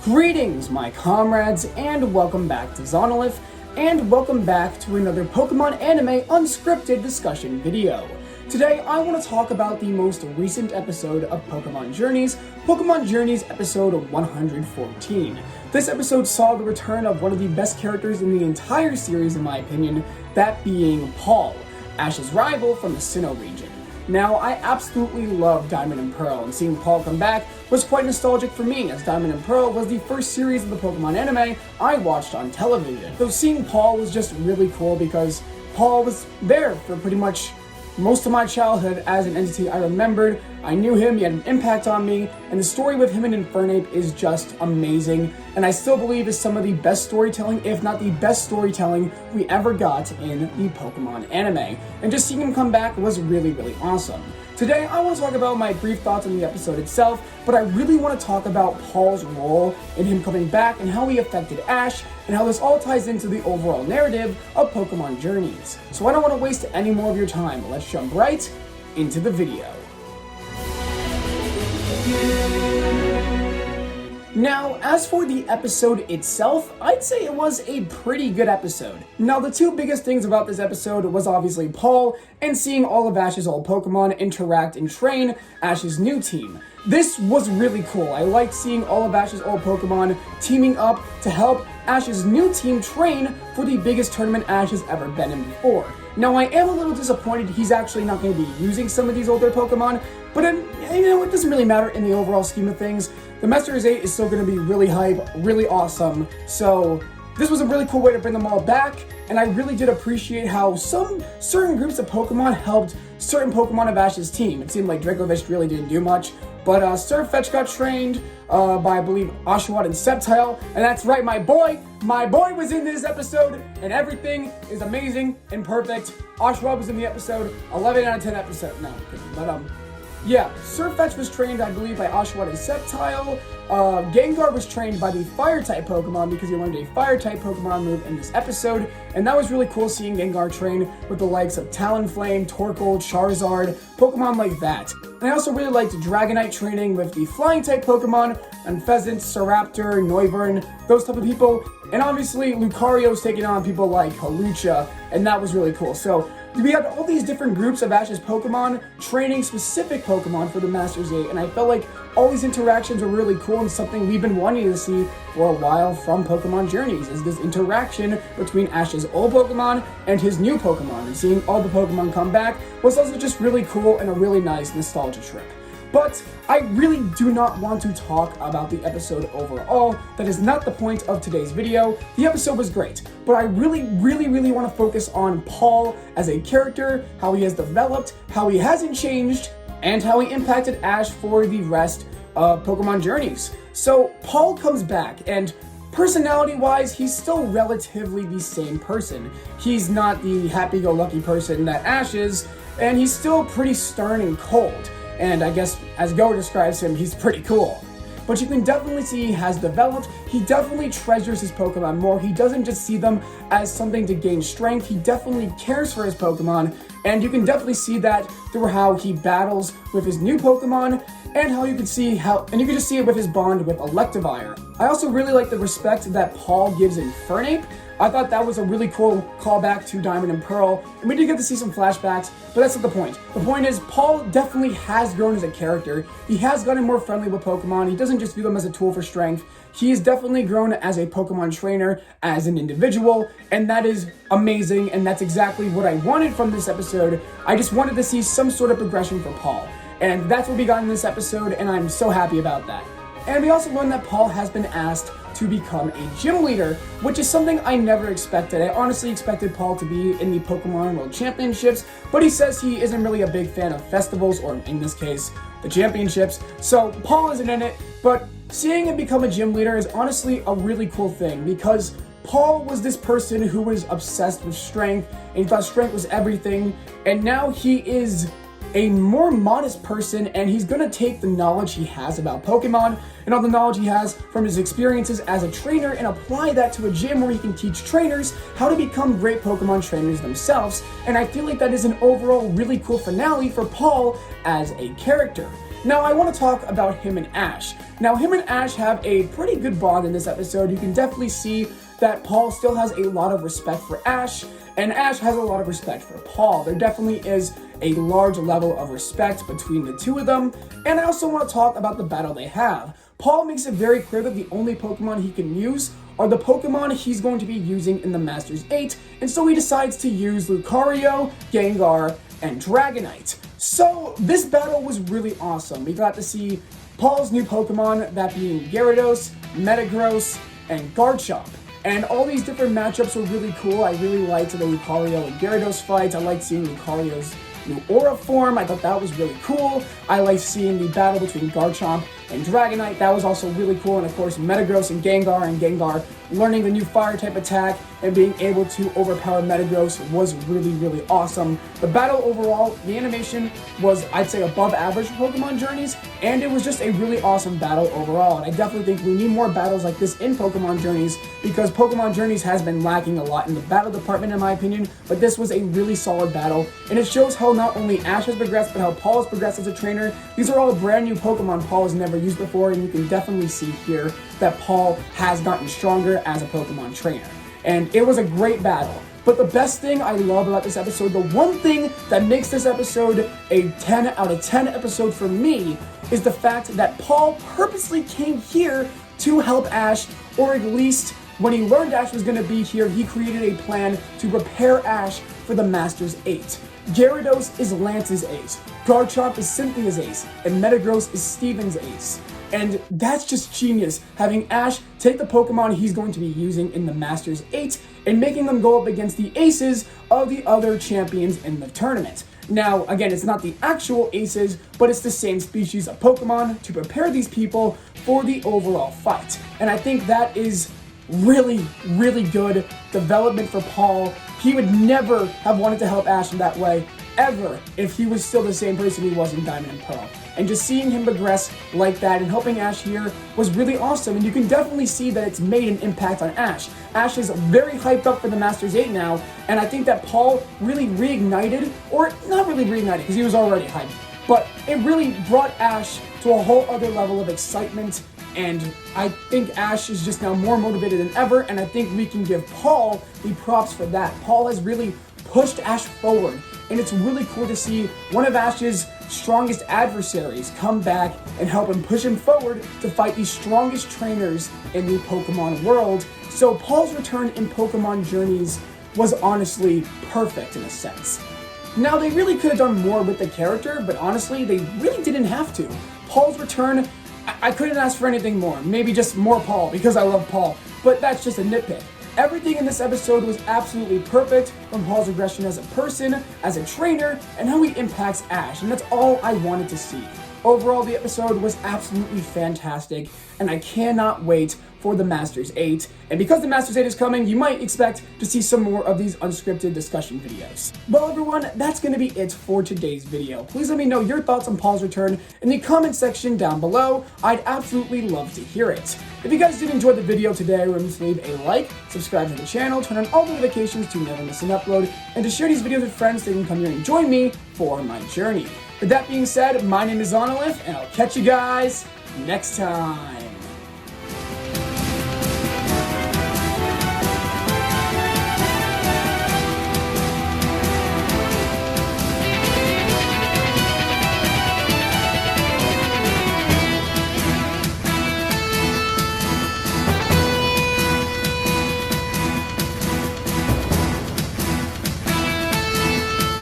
Greetings, my comrades, and welcome back to Zanolith, and welcome back to another Pokemon anime unscripted discussion video. Today, I want to talk about the most recent episode of Pokemon Journeys episode 114. This episode saw the return of one of the best characters in the entire series, in my opinion, that being Paul, Ash's rival from the Sinnoh region. Now, I absolutely love Diamond and Pearl, and seeing Paul come back was quite nostalgic for me, as Diamond and Pearl was the first series of the Pokemon anime I watched on television. So seeing Paul was just really cool because Paul was there for pretty much most of my childhood as an entity I remembered. I knew him, he had an impact on me, and the story with him and Infernape is just amazing, and I still believe is some of the best storytelling, if not the best storytelling, we ever got in the Pokemon anime. And just seeing him come back was really, really awesome. Today, I want to talk about my brief thoughts on the episode itself, but I really want to talk about Paul's role in him coming back and how he affected Ash, and how this all ties into the overall narrative of Pokemon Journeys. So I don't want to waste any more of your time. Let's jump right into the video. Now, as for the episode itself, I'd say it was a pretty good episode. Now, the two biggest things about this episode was obviously Paul and seeing all of Ash's old Pokemon interact and train Ash's new team. This was really cool. I liked seeing all of Ash's old Pokemon teaming up to help Ash's new team train for the biggest tournament Ash has ever been in before. Now, I am a little disappointed he's actually not going to be using some of these older Pokemon, but it doesn't really matter in the overall scheme of things. The Masters 8 is still going to be really hype, really awesome, so this was a really cool way to bring them all back, and I really did appreciate how some certain groups of Pokemon helped certain Pokemon of Ash's team. It seemed like Dracovish really didn't do much, but Surfetch got trained by, I believe, Oshawott and Sceptile, and that's right, my boy was in this episode, and everything is amazing and perfect. Oshawott was in the episode, 11 out of 10 episode, no, but yeah, Surfetch was trained, I believe, by Oshawott and Sceptile. Gengar was trained by the Fire-type Pokemon because he learned a Fire-type Pokemon move in this episode, and that was really cool seeing Gengar train with the likes of Talonflame, Torkoal, Charizard, Pokemon like that. And I also really liked Dragonite training with the Flying-type Pokemon, and Pheasant, Staraptor, Noivern, those type of people. And obviously, Lucario's taking on people like Hawlucha, and that was really cool. So we had all these different groups of Ash's Pokemon training specific Pokemon for the Masters 8, and I felt like all these interactions were really cool and something we've been wanting to see for a while from Pokemon Journeys, is this interaction between Ash's old Pokemon and his new Pokemon, and seeing all the Pokemon come back was also just really cool and a really nice nostalgia trip. But I really do not want to talk about the episode overall. That is not the point of today's video. The episode was great, but I really want to focus on Paul as a character, how he has developed, how he hasn't changed, and how he impacted Ash for the rest of Pokemon Journeys. So Paul comes back, and personality-wise, he's still relatively the same person. He's not the happy-go-lucky person that Ash is, and he's still pretty stern and cold. And I guess, as Go describes him, he's pretty cool. But you can definitely see he has developed. He definitely treasures his Pokemon more. He doesn't just see them as something to gain strength. He definitely cares for his Pokemon. And you can definitely see that through how he battles with his new Pokemon, and how you can see and you can just see it with his bond with Electivire. I also really like the respect that Paul gives Infernape. I thought that was a really cool callback to Diamond and Pearl, and we did get to see some flashbacks, but that's not the point. The point is, Paul definitely has grown as a character. He has gotten more friendly with Pokemon. He doesn't just view them as a tool for strength. He has definitely grown as a Pokemon trainer, as an individual, and that is amazing, and that's exactly what I wanted from this episode. I just wanted to see some sort of progression for Paul, and that's what we got in this episode, and I'm so happy about that. And we also learned that Paul has been asked to become a gym leader, which is something I never expected. I honestly expected Paul to be in the Pokemon World Championships, but he says he isn't really a big fan of festivals, or in this case, the championships. So Paul isn't in it, but seeing him become a gym leader is honestly a really cool thing, because Paul was this person who was obsessed with strength, and he thought strength was everything, and now he is a more modest person, and he's gonna take the knowledge he has about Pokemon and all the knowledge he has from his experiences as a trainer and apply that to a gym where he can teach trainers how to become great Pokemon trainers themselves. And I feel like that is an overall really cool finale for Paul as a character. Now, I want to talk about him and Ash. Now, him and Ash have a pretty good bond in this episode. You can definitely see that Paul still has a lot of respect for Ash, and Ash has a lot of respect for Paul. There definitely is a large level of respect between the two of them, and I also want to talk about the battle they have. Paul makes it very clear that the only Pokemon he can use are the Pokemon he's going to be using in the Masters 8, and so he decides to use Lucario, Gengar, and Dragonite. So this battle was really awesome. We got to see Paul's new Pokemon, that being Gyarados, Metagross, and Garchomp. And all these different matchups were really cool. I really liked the Lucario and Gyarados fights. I liked seeing Lucario's new Aura form. I thought that was really cool. I liked seeing the battle between Garchomp and Dragonite. That was also really cool. And of course, Metagross and Gengar learning the new fire type attack and being able to overpower Metagross was really, really awesome. The battle overall, the animation was, I'd say, above average for Pokemon Journeys, and it was just a really awesome battle overall. And I definitely think we need more battles like this in Pokemon Journeys, because Pokemon Journeys has been lacking a lot in the battle department, in my opinion, but this was a really solid battle, and it shows how not only Ash has progressed, but how Paul has progressed as a trainer. These are all brand new Pokemon Paul has never used before, and you can definitely see here that Paul has gotten stronger as a Pokemon trainer. And it was a great battle. But the best thing I love about this episode, the one thing that makes this episode a 10 out of 10 episode for me, is the fact that Paul purposely came here to help Ash, or at least when he learned Ash was going to be here, he created a plan to prepare Ash for the Masters 8. Gyarados is Lance's ace, Garchomp is Cynthia's ace, and Metagross is Steven's ace. And that's just genius, having Ash take the Pokemon he's going to be using in the Masters 8 and making them go up against the aces of the other champions in the tournament. Now, again, it's not the actual aces, but it's the same species of Pokemon to prepare these people for the overall fight. And I think that is really, really good development for Paul. He would never have wanted to help Ash in that way, ever, if he was still the same person he was in Diamond and Pearl. And just seeing him progress like that and helping Ash here was really awesome, and you can definitely see that it's made an impact on Ash. Ash is very hyped up for the Masters 8 now, and I think that Paul really reignited, or not really reignited because he was already hyped, but it really brought Ash to a whole other level of excitement, and I think Ash is just now more motivated than ever, and I think we can give Paul the props for that. Paul has really pushed Ash forward, and it's really cool to see one of Ash's strongest adversaries come back and help him push him forward to fight the strongest trainers in the Pokemon world. So Paul's return in Pokemon Journeys was honestly perfect in a sense. Now, they really could have done more with the character, but honestly, they really didn't have to. Paul's return, I couldn't ask for anything more. Maybe just more Paul, because I love Paul, but that's just a nitpick. Everything in this episode was absolutely perfect, from Paul's regression as a person, as a trainer, and how he impacts Ash, and that's all I wanted to see. Overall, the episode was absolutely fantastic, and I cannot wait for the Masters 8. And because the Masters 8 is coming, you might expect to see some more of these unscripted discussion videos. Well, everyone, that's going to be it for today's video. Please let me know your thoughts on Paul's return in the comment section down below. I'd absolutely love to hear it. If you guys did enjoy the video today, remember to leave a like, subscribe to the channel, turn on all notifications to never miss an upload, and to share these videos with friends so they can come here and join me for my journey. With that being said, my name is Zanolith, and I'll catch you guys next time.